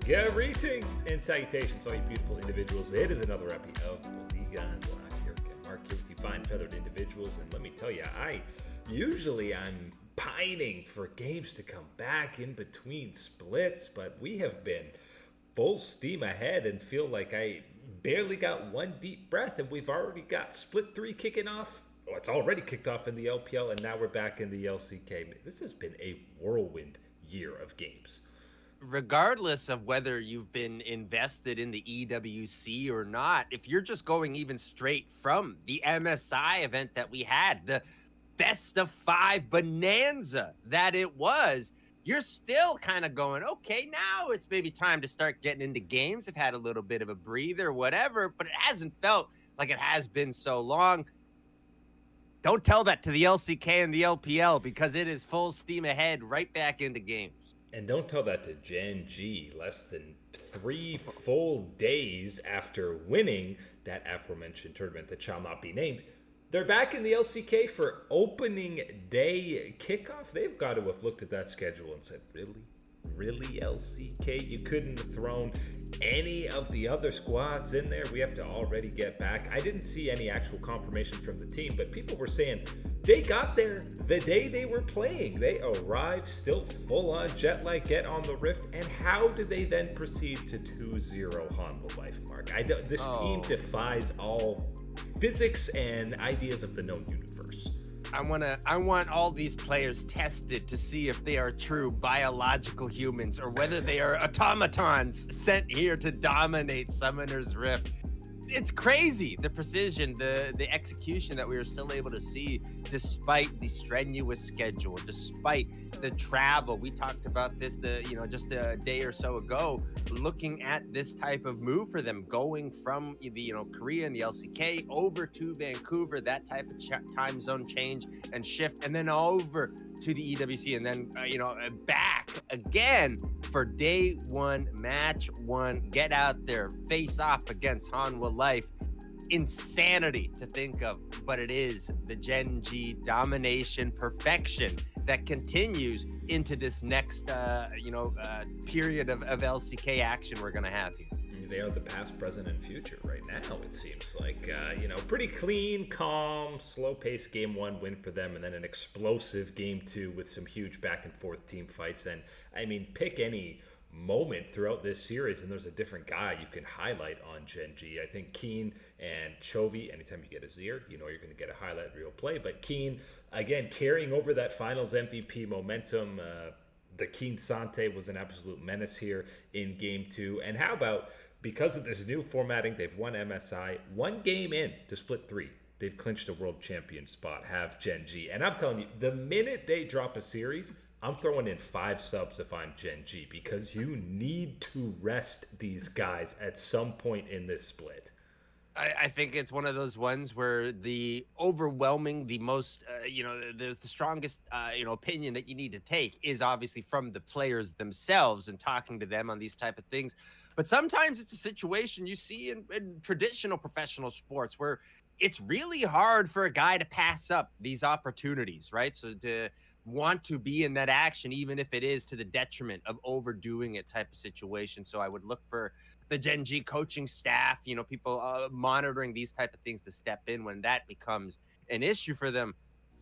Greetings and salutations, all you beautiful individuals. It is another episode of the League Unlocked. Here again, Mark here with you fine feathered individuals. And let me tell you, I'm pining for games to come back in between splits, but we have been full steam ahead and feel like I barely got one deep breath, and we've already got split 3 kicking off. Oh, it's already kicked off in the LPL, and now we're back in the LCK. This has been a whirlwind year of games. Regardless of whether you've been invested in the EWC or not, if you're just going even straight from the MSI event that we had, the best of 5 bonanza that it was, you're still kind of going, okay, now it's maybe time to start getting into games. I've had a little bit of a breather, whatever, but it hasn't felt like it has been so long. Don't tell that to the LCK and the LPL, because it is full steam ahead right back into games. And don't tell that to GenG, less than 3 full days after winning that aforementioned tournament that shall not be named. They're back in the LCK for opening day kickoff. They've got to have looked at that schedule and said, really LCK? You couldn't have thrown any of the other squads in there? We have to already get back. I didn't see any actual confirmation from the team, but people were saying they got there the day they were playing. They arrived still full on jet lag, get on the Rift, and how do they then proceed to 2-0 Hanwha Life, Mark? This team defies all physics and ideas of the known universe. I want all these players tested to see if they are true biological humans or whether they are automatons sent here to dominate Summoner's Rift. It's crazy, the precision, the execution that we were still able to see despite the strenuous schedule, despite the travel. We talked about this just a day or so ago, looking at this type of move for them, going from the Korea and the LCK over to Vancouver, that type of time zone change and shift, and then over to the EWC, and then back again for day 1, match 1, get out there, face off against Hanwha Life. Insanity to think of, but it is the GenG domination perfection that continues into this next period of LCK action we're gonna have here. They are the past, present, and future right now, it seems like. Pretty clean, calm, slow-paced Game 1 win for them, and then an explosive Game 2 with some huge back-and-forth team fights. And, pick any moment throughout this series, and there's a different guy you can highlight on GenG. I think Keen and Chovy, anytime you get a Zir, you're going to get a highlight reel play. But Keen, again, carrying over that finals MVP momentum. The Keen Sante was an absolute menace here in Game 2. And how about, because of this new formatting, they've won MSI. 1 game in to split 3. They've clinched a world champion spot, have GenG. And I'm telling you, the minute they drop a series, I'm throwing in 5 subs if I'm GenG, because you need to rest these guys at some point in this split. I think it's one of those ones where the overwhelming, the most, there's the strongest, opinion that you need to take is obviously from the players themselves and talking to them on these type of things. But sometimes it's a situation you see in traditional professional sports where it's really hard for a guy to pass up these opportunities, right? So to want to be in that action, even if it is to the detriment of overdoing it type of situation. So I would look for the GenG coaching staff, people monitoring these type of things to step in when that becomes an issue for them.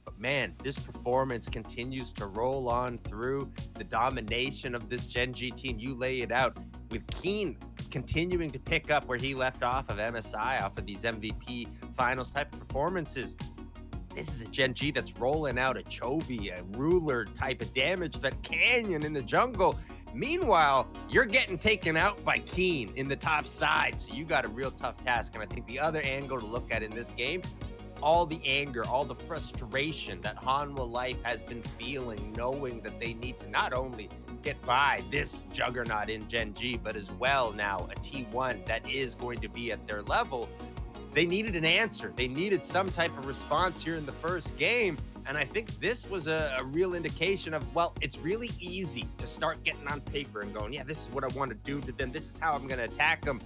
But man, this performance continues to roll on through. The domination of this GenG team, you lay it out, with Keen continuing to pick up where he left off of MSI, off of these MVP finals type of performances. This is a GenG that's rolling out a Chovy, a ruler type of damage, that Canyon in the jungle. Meanwhile, you're getting taken out by Keen in the top side, so you got a real tough task. And I think the other angle to look at in this game, all the anger, all the frustration that Hanwha Life has been feeling, knowing that they need to not only get by this juggernaut in GenG, but as well now a T1 that is going to be at their level. They needed an answer. They needed some type of response here in the first game. And I think this was a real indication of, well, it's really easy to start getting on paper and going, yeah, this is what I want to do to them. This is how I'm going to attack them.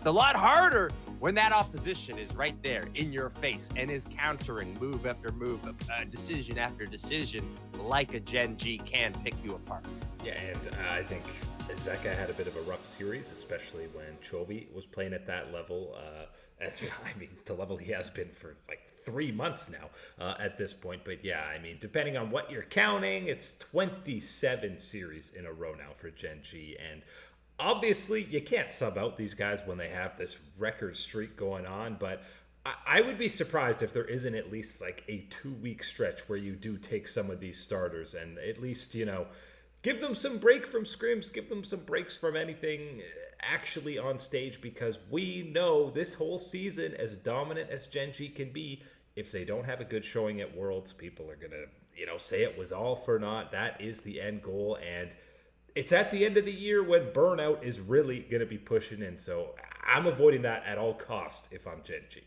It's a lot harder when that opposition is right there in your face and is countering move after move, decision after decision, like a GenG can pick you apart. Yeah, and I think Zeka had a bit of a rough series, especially when Chovy was playing at that level. The level he has been for like 3 months now at this point. But yeah, I mean, depending on what you're counting, it's 27 series in a row now for GenG. And obviously, you can't sub out these guys when they have this record streak going on. But I would be surprised if there isn't at least like a 2-week stretch where you do take some of these starters and at least, give them some break from scrims, give them some breaks from anything actually on stage, because we know this whole season, as dominant as GenG can be, if they don't have a good showing at Worlds, people are going to, say it was all for naught. That is the end goal, and it's at the end of the year when burnout is really going to be pushing in. So I'm avoiding that at all costs if I'm GenG.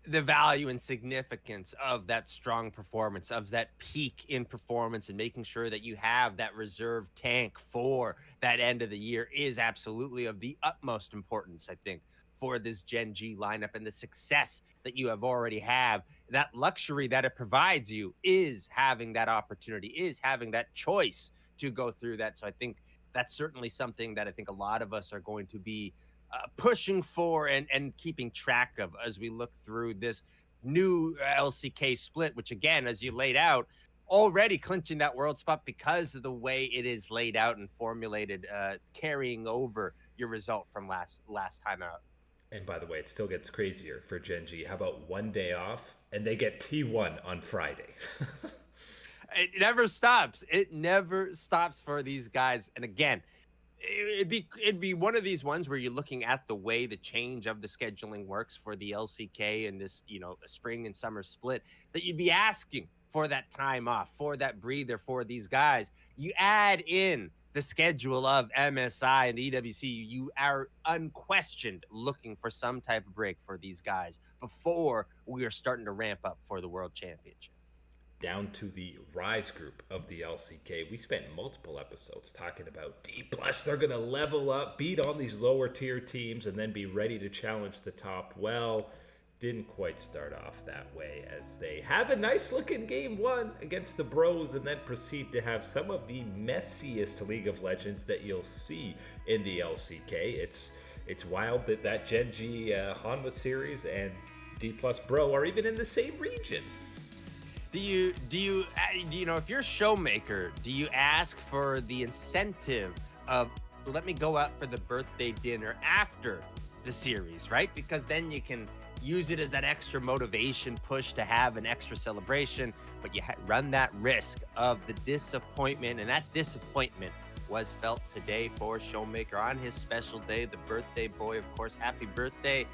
The value and significance of that strong performance, of that peak in performance, and making sure that you have that reserve tank for that end of the year is absolutely of the utmost importance, I think, for this GenG lineup, and the success that you have already have. That luxury that it provides you is having that opportunity, is having that choice to go through that. So I think that's certainly something that I think a lot of us are going to be pushing for and keeping track of as we look through this new LCK split, which again, as you laid out, already clinching that world spot because of the way it is laid out and formulated, carrying over your result from last time out. And by the way, it still gets crazier for GenG. How about one day off and they get T1 on Friday? It never stops. It never stops for these guys. And again, it'd be one of these ones where you're looking at the way the change of the scheduling works for the LCK and this, spring and summer split, that you'd be asking for that time off, for that breather for these guys. You add in the schedule of MSI and the EWC, you are unquestioned looking for some type of break for these guys before we are starting to ramp up for the World Championship. Down to the Rise group of the LCK. We spent multiple episodes talking about D+. They're going to level up, beat on these lower tier teams, and then be ready to challenge the top. Well, didn't quite start off that way, as they have a nice looking game 1 against the Bros, and then proceed to have some of the messiest League of Legends that you'll see in the LCK. It's wild that GenG Hanwha series and D+ Bro are even in the same region. Do you if you're a showmaker, do you ask for the incentive of, let me go out for the birthday dinner after the series, right? Because then you can use it as that extra motivation push to have an extra celebration, but you run that risk of the disappointment, and that disappointment was felt today for Showmaker on his special day, the birthday boy, of course. Happy birthday.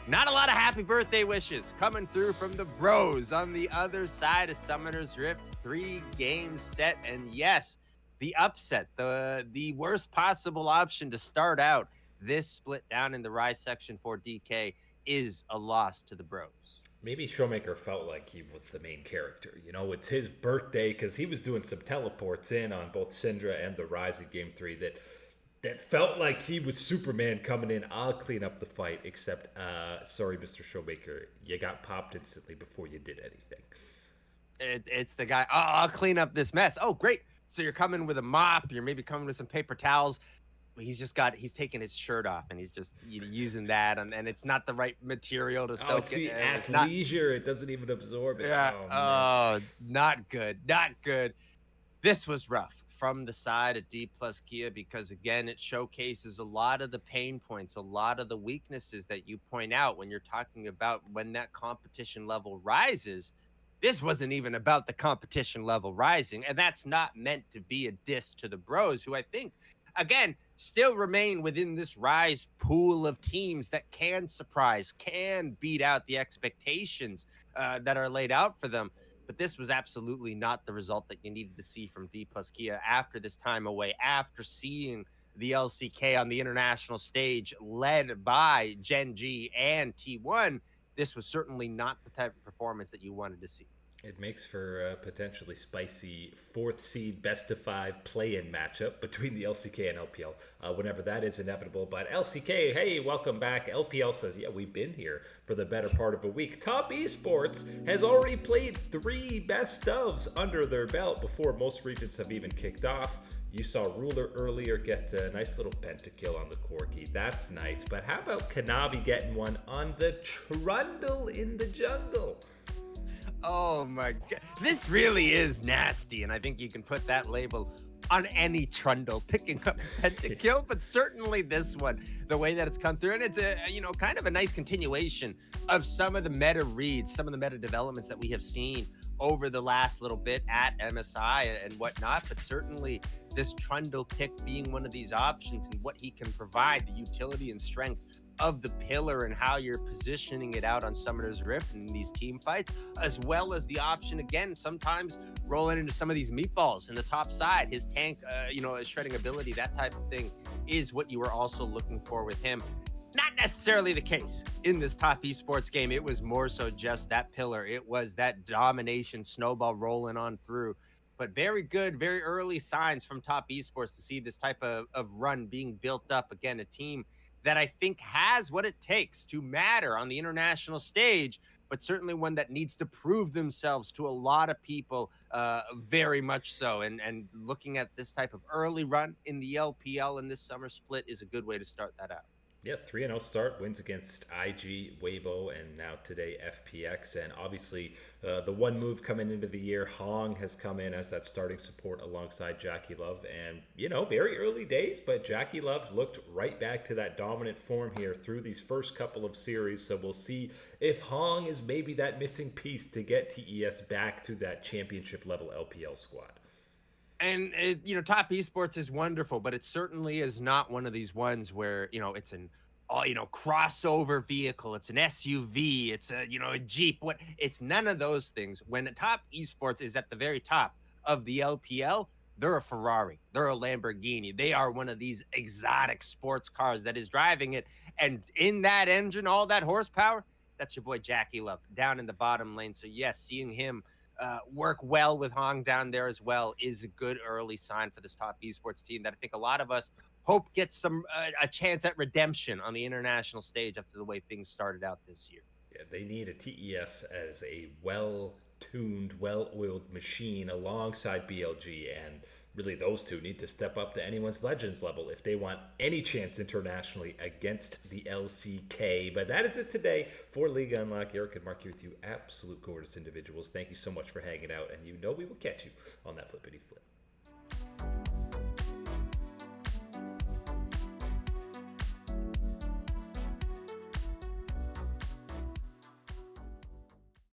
Not a lot of happy birthday wishes coming through from the Bros on the other side of Summoner's Rift. 3-game set, and yes, the upset, the worst possible option to start out this split down in the Rise section for DK, is a loss to the Bros. Maybe Showmaker felt like he was the main character. It's his birthday, because he was doing some teleports in on both Syndra and the Rise in Game 3 that felt like he was Superman coming in. I'll clean up the fight, except, sorry, Mr. Showmaker, you got popped instantly before you did anything. It's the guy, I'll clean up this mess. Oh, great. So you're coming with a mop. You're maybe coming with some paper towels. He's taking his shirt off, and he's just using that, and it's not the right material to soak it's the athleisure. It doesn't even absorb it. Yeah. Not good. Not good. This was rough from the side of D+ Kia, because again, it showcases a lot of the pain points, a lot of the weaknesses that you point out when you're talking about when that competition level rises. This wasn't even about the competition level rising, and that's not meant to be a diss to the Bros, who I think, again, still remain within this Rise pool of teams that can surprise, can beat out the expectations that are laid out for them. But this was absolutely not the result that you needed to see from D+ Kia after this time away, after seeing the LCK on the international stage led by GenG and T1. This was certainly not the type of performance that you wanted to see. It makes for a potentially spicy 4th seed best of 5 play-in matchup between the LCK and LPL whenever that is inevitable. But LCK, hey, welcome back. LPL says, yeah, we've been here for the better part of a week. Top Esports has already played 3 best ofs under their belt before most regions have even kicked off. You saw Ruler earlier get a nice little pentakill on the Corki. That's nice. But how about Kanavi getting one on the Trundle in the jungle? Oh my god. This really is nasty, and I think you can put that label on any Trundle picking up Pentakill, but certainly this one, the way that it's come through, and it's a kind of a nice continuation of some of the meta reads, some of the meta developments that we have seen over the last little bit at MSI and whatnot, but certainly this Trundle pick being one of these options and what he can provide, the utility and strength of the pillar and how you're positioning it out on Summoner's Rift in these team fights, as well as the option again, sometimes rolling into some of these meatballs in the top side. His tank, his shredding ability, that type of thing is what you were also looking for with him. Not necessarily the case in this top esports game. It was more so just that pillar. It was that domination snowball rolling on through. But very good, very early signs from top esports to see this type of run being built up. Again, a team that I think has what it takes to matter on the international stage, but certainly one that needs to prove themselves to a lot of people, very much so. And looking at this type of early run in the LPL in this summer split is a good way to start that out. Yep, 3-0 start, wins against IG, Weibo, and now today FPX. And obviously, the one move coming into the year, Hong has come in as that starting support alongside Jackie Love. And, very early days, but Jackie Love looked right back to that dominant form here through these first couple of series. So we'll see if Hong is maybe that missing piece to get TES back to that championship level LPL squad. And top esports is wonderful, but it certainly is not one of these ones where it's an crossover vehicle, it's an SUV, it's a Jeep. It's none of those things. When the top esports is at the very top of the LPL, they're a Ferrari, they're a Lamborghini, they are one of these exotic sports cars that is driving it, and in that engine, all that horsepower, that's your boy Jackie Love down in the bottom lane. So yes, seeing him work well with Hong down there as well is a good early sign for this top esports team that I think a lot of us hope gets some a chance at redemption on the international stage after the way things started out this year. Yeah, they need a TES as a well-tuned, well-oiled machine alongside BLG, and really those two need to step up to anyone's Legends level if they want any chance internationally against the LCK. But that is it today for Liga Unlock. Eric and Mark here with you, absolute gorgeous individuals. Thank you so much for hanging out, and we will catch you on that flippity flip.